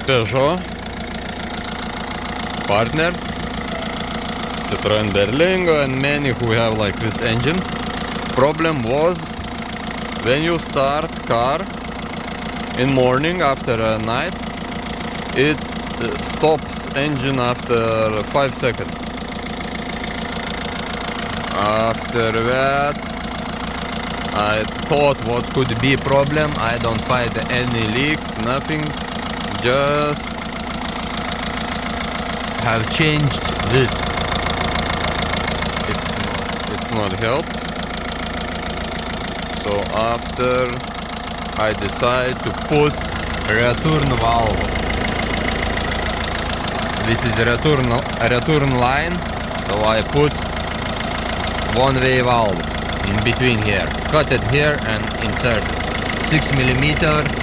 Peugeot partner, Citroen Berlingo, and many who have like this engine. Problem was when you start car in morning after a night, it stops engine after 5 seconds. After that, I thought what could be problem. I don't find any leaks, nothing. Just have changed this. It's not helped. So after I decide to put return valve. This is return line, so I put one-way valve in between here. Cut it here and insert 6mm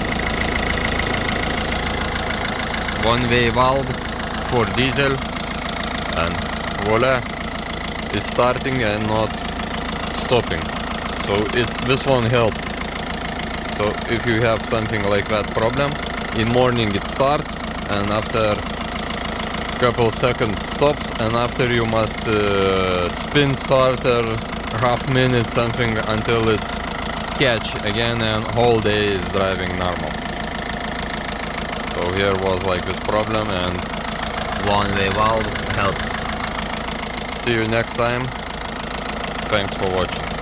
one-way valve for diesel, and voila, it's starting and not stopping. So this one helped. So if you have something like that problem, in morning it starts and after couple seconds stops, and after you must spin starter half minute something until it's catch again, and whole day is driving normal. So here was like this problem, and one-way valve helped. See you next time. Thanks for watching.